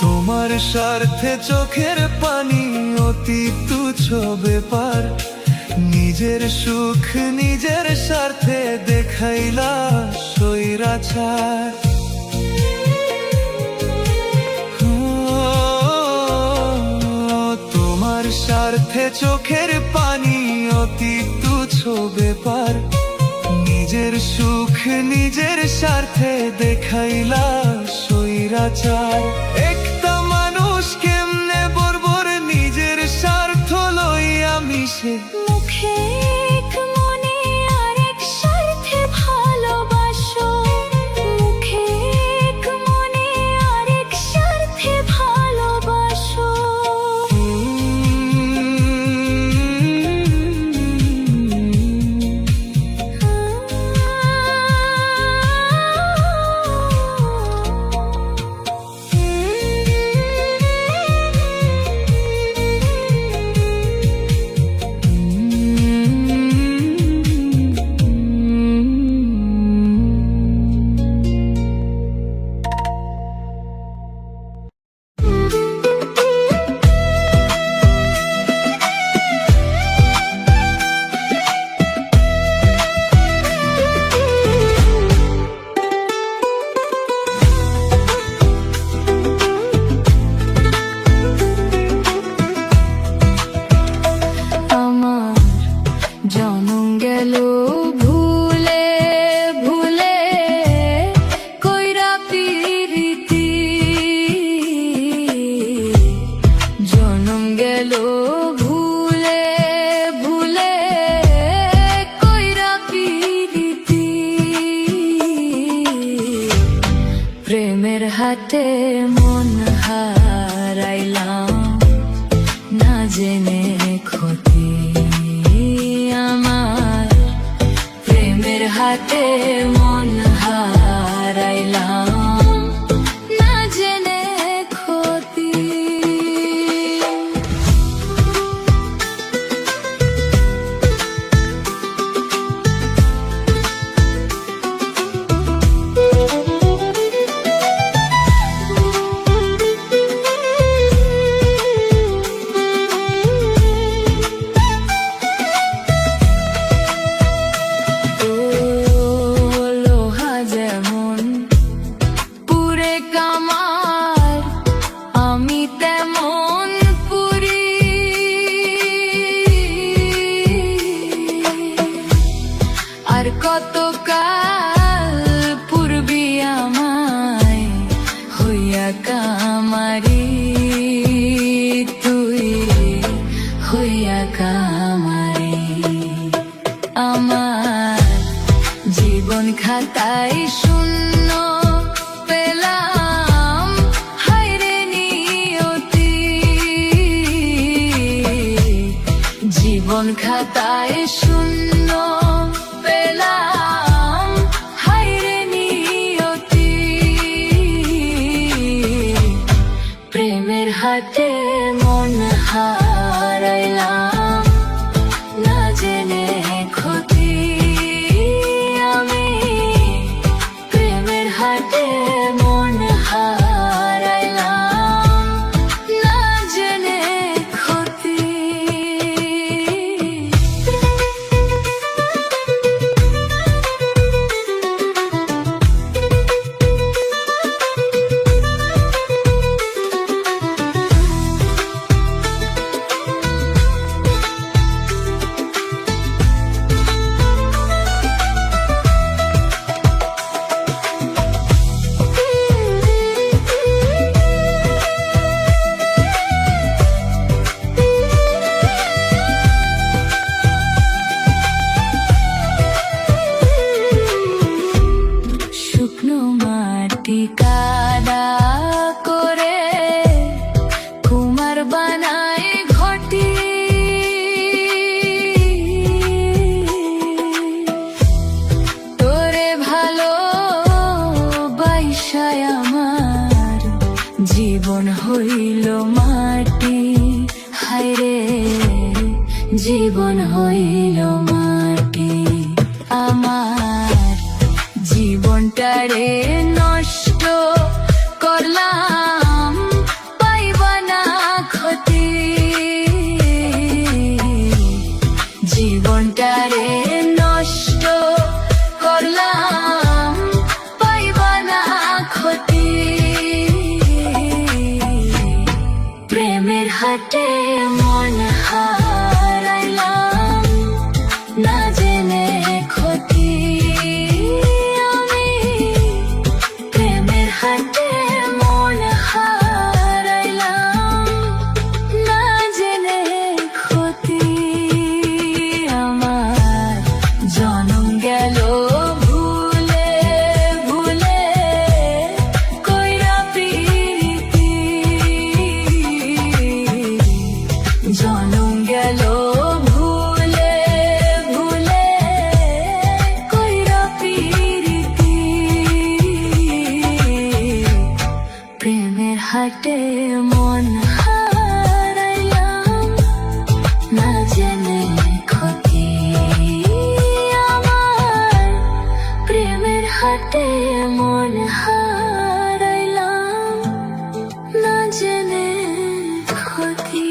তোমার স্বার্থে চোখের পানি অতি তুচ্ছ ব্যাপার, নিজের সুখ নিজের স্বার্থে দেখাইলা স্বৈরাচার। তোমার স্বার্থে চোখের পানি অতি তুচ্ছ ব্যাপার, নিজের সুখ নিজের স্বার্থে দেখাইলা স্বৈরাচার। একটা মানুষ কেমনে বর্বর নিজের স্বার্থ লইয়া মিশে, মুখে এক মনে আরেক স্বার্থে ভালোবাসো, মুখে এক মনে আরেক স্বার্থে ভালোবাসো। মন হারাইলাম না জেনে ক্ষতি। আর কতকাল পূর্বি আমায় হইয়া কামারি, তুই হইয়া কামারি। আমার জীবন খাতায় শূন্য পেলাম হায়রে নিয়তি, জীবন খাতায় শূন্য পেলাম হায়রে নিয়তি। প্রেমের হাটে মন হারাইলাম না জেনে ক্ষতি। আমি প্রেমের হাটে মন হারাইলাম না জেনে ক্ষতি। শুকনো মাটি কাদা করে কুমার বানায় ঘটি, তোরে ভালো বাইসায় আমার জীবন হইল মাটি। হায়রে জীবন হইল মাটি। আমার জীবনটারে নষ্ট করলাম পাইবা না ক্ষতি। জীবনটারে নষ্ট করলাম পাইবা না ক্ষতি। প্রেমের হাটে মন হারাইলাম না জেনে ক্ষতি। আমি প্রেমের হাটে মন হারাইলাম না জেনে ক্ষতি। আমার জনম গেল ভুলে ভুলে কইরা প্রীতি, জনম গেল ভুলে ভুলে কইরা প্রীতি। প্রেমের হাটে মন হারাইলাম না জেনে ক্ষতি। আমার প্রেমের হাটে মন হারাইলাম না জেনে ক্ষতি।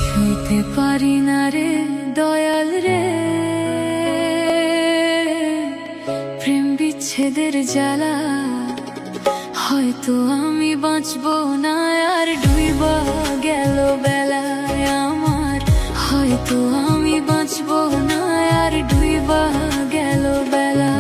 শুতে পারি না রে দয়াল রে, প্রেম বিচ্ছেদের জ্বালা হয়তো আমি বাঁচবো না আর ডুইবা গেল বেলায় আমার, হয়তো আমি বাঁচবো না আর ডুইবা গেল বেলা।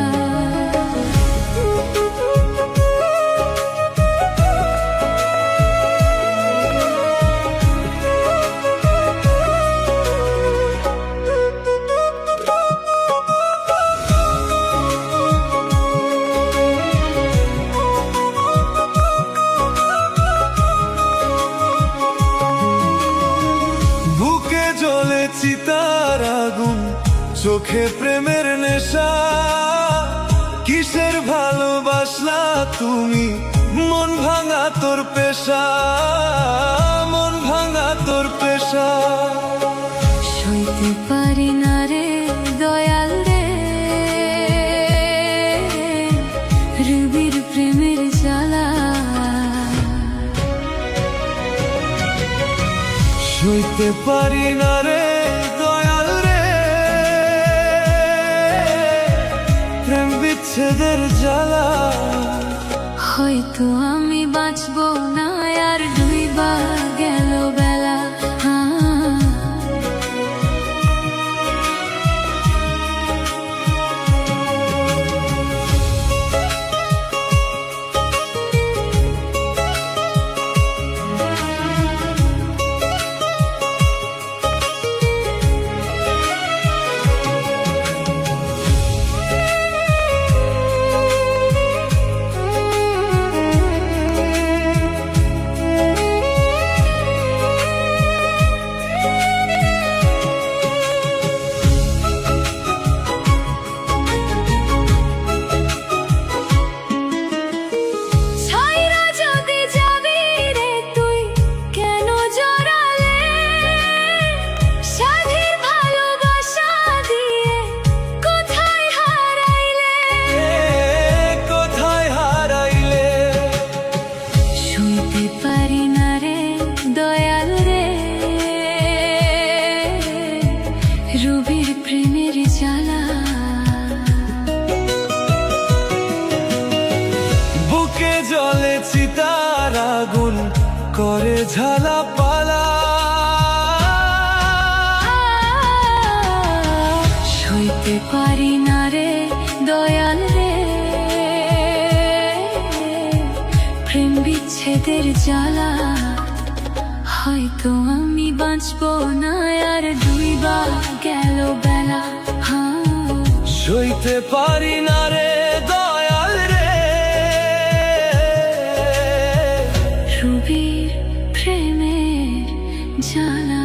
বুকে জ্বলে চিতার আগুন, চোখে প্রেমের নেশা, কিসের ভালোবাসলা তুমি, মন ভাঙা তোর পেশা, মন ভাঙা তোর পেশা। সইতে পারি না রে দয়াল রে, রুবির প্রেমের জ্বালা। সইতে পারি না রে দয়াল রে, প্রেম বিচ্ছেদের জ্বালা। হয়তো আমি বাঁচবো না আর ডুইবা গেল বেলা। ছাইরা যদি যাবি রে তুই কেন জড়ালে, সাধের ভালোবাসা দিয়ে কোথায় হারাইলে, কোথায় হারাইলে। শুনতে পারি না রে দয়াল রে, রুবির প্রেমের জ্বালা। বুকে জ্বলে চিতার আগুন, করে ঝালা পালা। সইতে পারি না রে দয়াল রে, প্রেম বিচ্ছেদের জ্বালা। হয়তো আমি বাঁচবো না আর ডুইবা গেল বেলা। সইতে পারি না রে দয়াল রে, রুবির প্রেমের জ্বালা।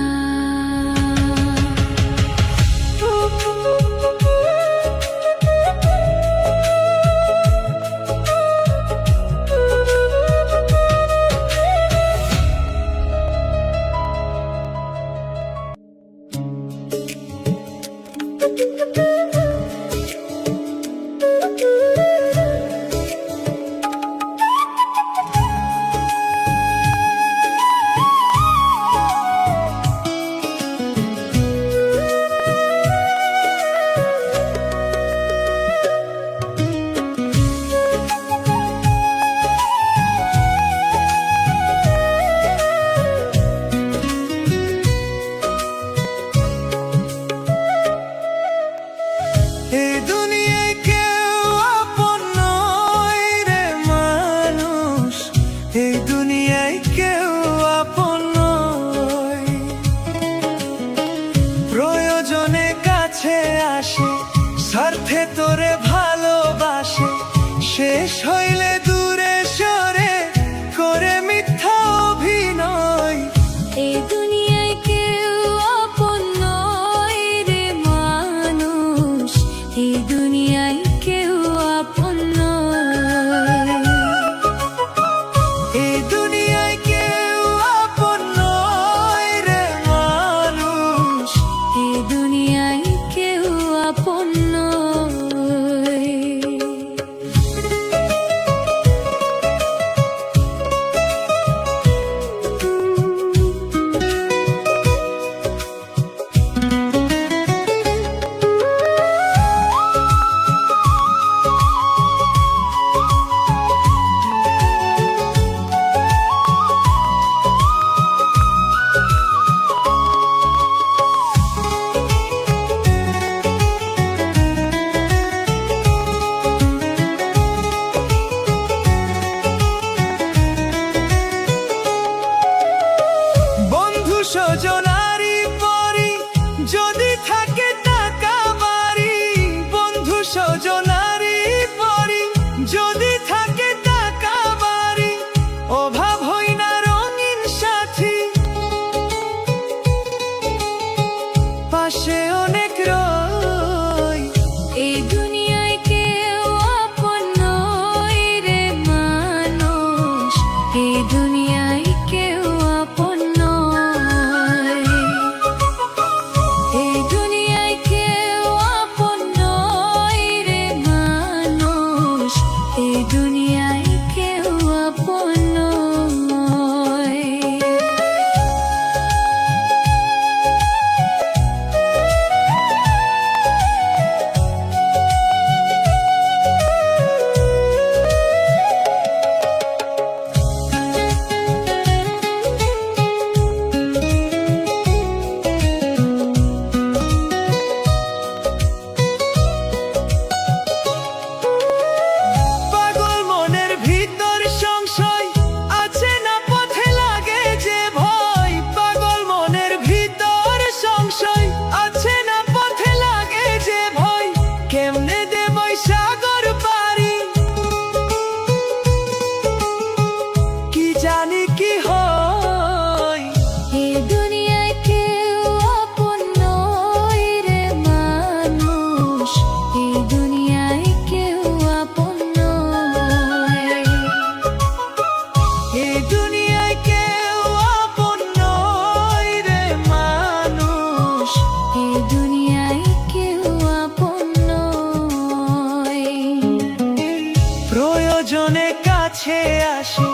প্রয়োজনে কাছে আসে,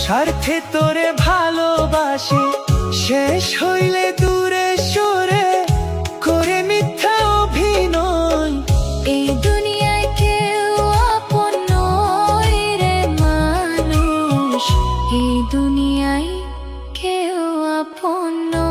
স্বার্থে তোরে ভালোবাসে, শেষ হইলে দূরে সরে করে মিথ্যা অভিনয়। এই দুনিয়ায় কেউ আপন নয় রে মানুষ, এই দুনিয়ায় কেউ আপন নয়।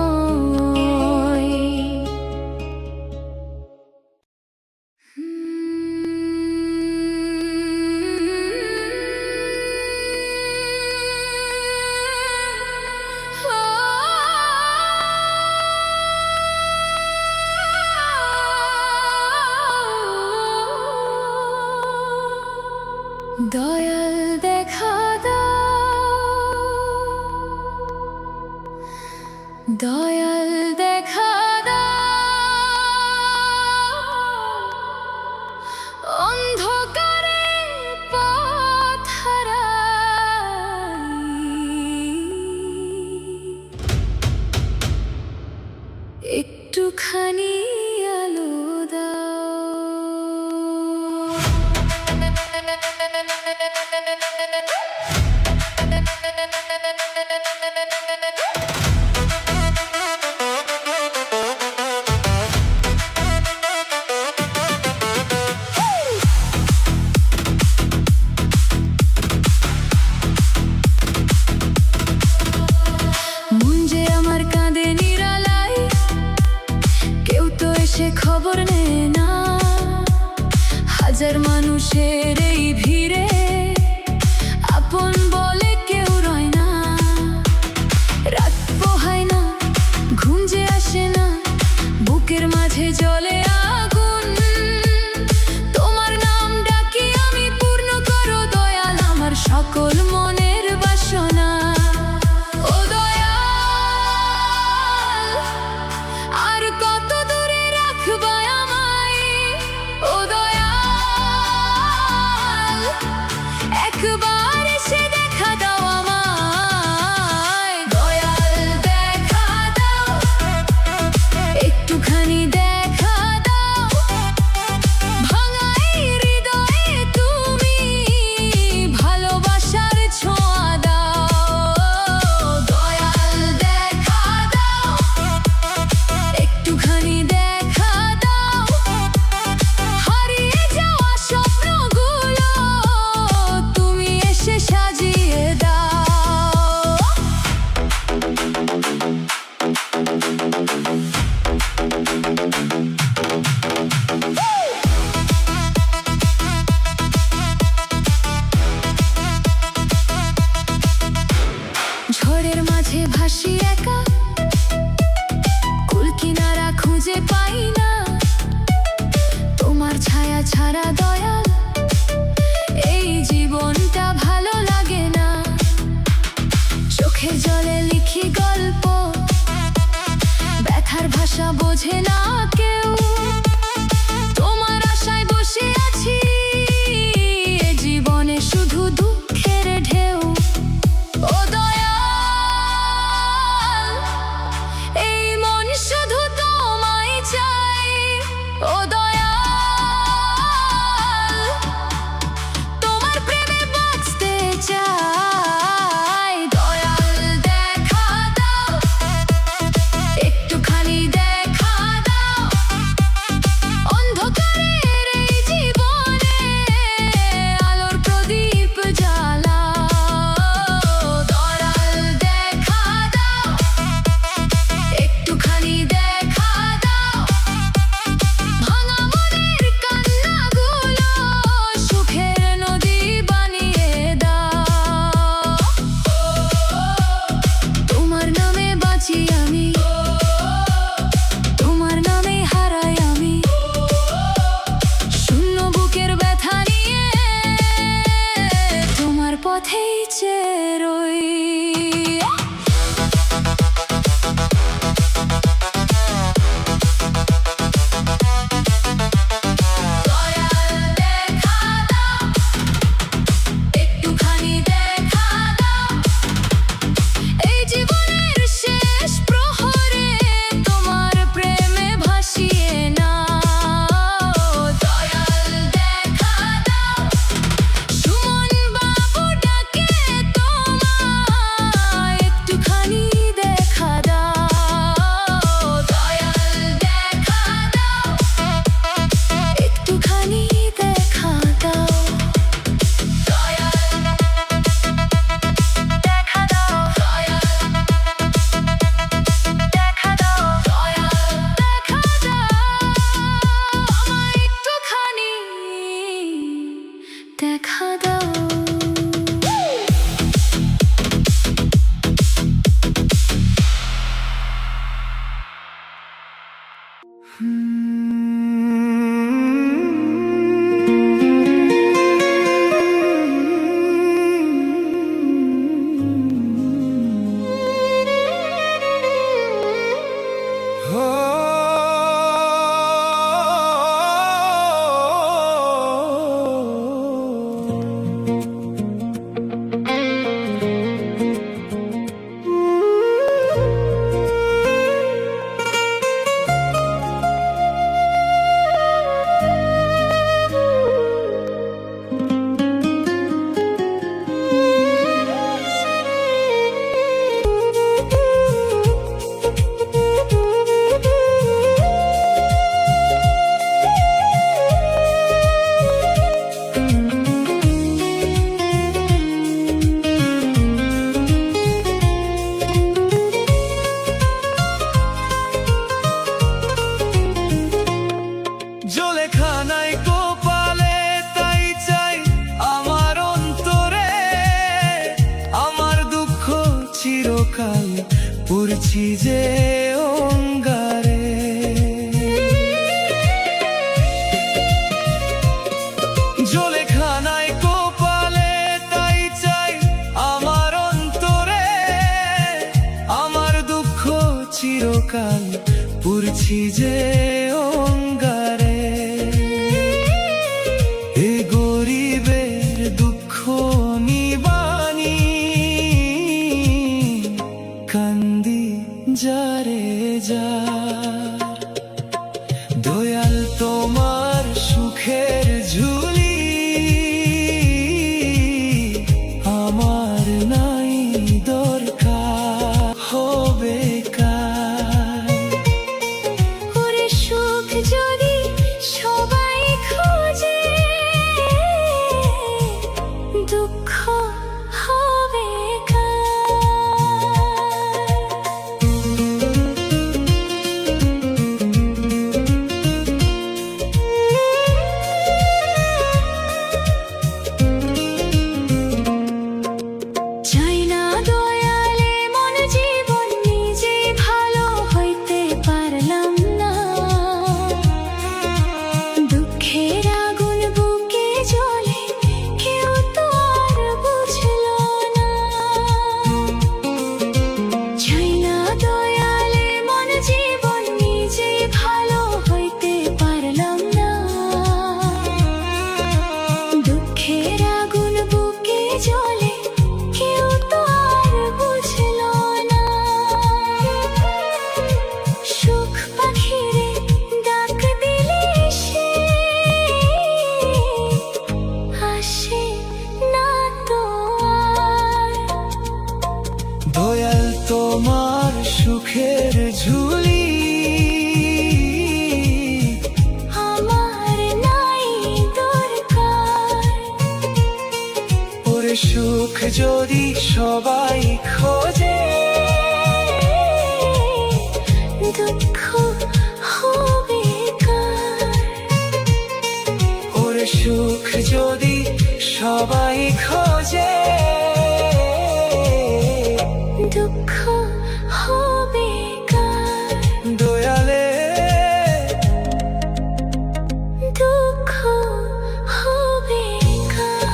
দয়াল দেখা দাও, দয়াল দেখা দাও, অন্ধকারে পথ হারাই, একটুখানি আলো দাও। মন যে আমার কাঁদে নিরালাই, কেউ তো এসে খবর নেয় না। হাজার মানুষের এই ভিড়ে আপন বলে কেউ রয় না। রাত পোহায় না, ঘুম যে আসে না, বুকের মাঝে জ্বলে আগুন। তোমার নাম ডাকি আমি, পূর্ণ করো দয়াল আমার সকল মনের বাসনা। ও দয়াল, আর কত দূরে রাখবা আমায়? ও দয়াল, একবার এসে দেখা দাও আমায়। দয়াল দেখা দাও, একটুখানি দেখা দাও, ভাঙা এই হৃদয়ে তুমি ভালোবাসার ছোঁয়া দাও। দয়াল দেখা দাও, একটুখানি দেখা দাও, হারিয়ে যাওয়া স্বপ্নগুলো তুমি এসে সাজিয়ে দাও। ঝড়ের মাঝে ভাসি একা, কুল কিনারা খুঁজে পাই না। তোমার ছায়া ছাড়া দয়াল এই জীবনটা ভালো লাগে না। চোখের জলে লিখি গল্প, ব্যথার ভাষা বোঝে না কেউ। তোমার আশায় বসে আছি, এ জীবনে শুধু দুঃখের ঢেউ। ও দয়াল, এই মন শুধু তোমায় চাই। ও দয়াল, তোমার প্রেমে বাঁচতে চাই। দয়াল দেখা দাও, একটুখানি দেখা দাও, অন্ধকারের এই জীবনে আলোর প্রদীপ জ্বালাও। দয়াল দেখা দাও, একটুখানি দেখা দাও, ভাঙা মনের কান্নাগুলো সুখের নদী বানিয়ে দাও। তোমার নামে বাঁচি আমি, তোমার নামে হারাই আমি, শূন্য বুকের ব্যথা নিয়ে তোমার পথেই চেয়ে রই। দয়াল দেখা দাও, একটুখানি দেখা দাও, এই জীবনের শেষ প্রহরে তোমার প্রেমে ভাসিয়ে নাও। দয়াল দেখা দাও, সুমন দেখা দাও। জলেখানায় কোপালে তাই চাই আমার অন্তরে, আমার দুঃখ চিরকাল পুরছি যে অঙ্গারে। জলেখানায় কোপালে তাই চাই আমার অন্তরে, আমার দুঃখ চিরকাল পুরছি যে অঙ্গারে। এ গরিবের দুঃখ নিবানি কান্দি যারে যা, দয়াল তোমার সুখের ঝুলি আমার নাই দরকার হবে কার। ওরে সুখ যদি সবাই খোঁজে, দুঃখ হবে চাই না দয়ালে মন জীবন নিজেই ভালো হইতে পারলাম না, দুঃখের আগুন বুকে জ্বলে কেউ তো আর বুঝলো না। চাই না দয়ালে মন জীবন নিজেই ভালো হইতে পারলাম না, দুঃখের আগুন বুকে জ্বলে কেউ তো আর বুঝলো না। সুখ পাখিরে ডাক দিলে সে আসে না তো আর। দয়াল তোমার সুখের ঝুলি আমার নাই দরকার। ওরে সুখ যদি সবাই খোঁজে, দুঃখ হবে কার। ওরে সুখ যদি সবাই খোঁজে, দুঃখ হবে কার। দয়ালে দুঃখ হবে কার।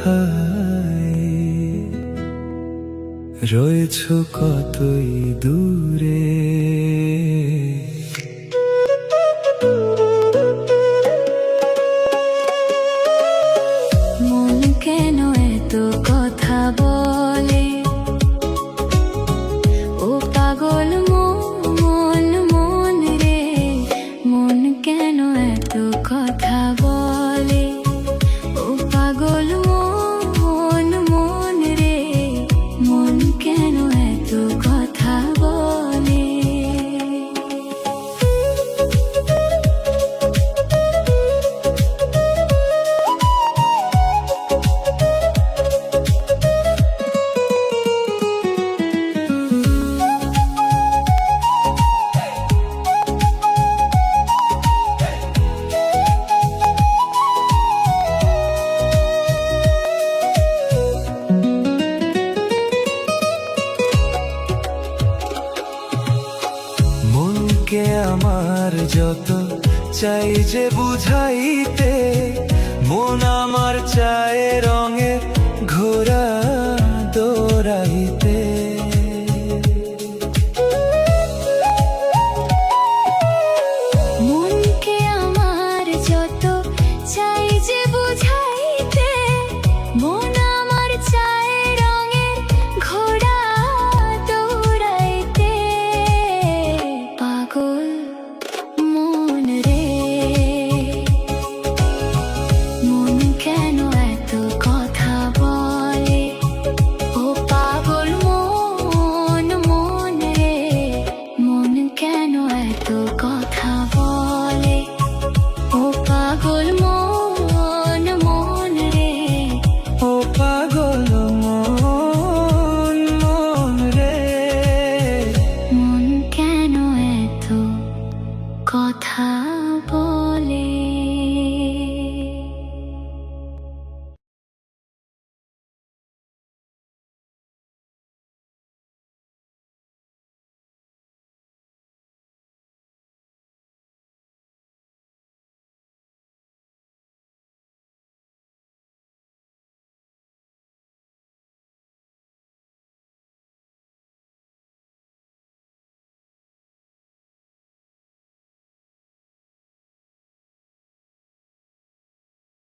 কোথায়, রয়েছো কতই দূরে। মন কেন এত কথা বলে, ও পাগল মন মন রে, মন কেন এত কথা বলে, ও পাগল মন মন রে, মন কেন এত কথা বলে। মনকে আমার যত চাই যে বুঝাইতে, মন আমার চায় রঙের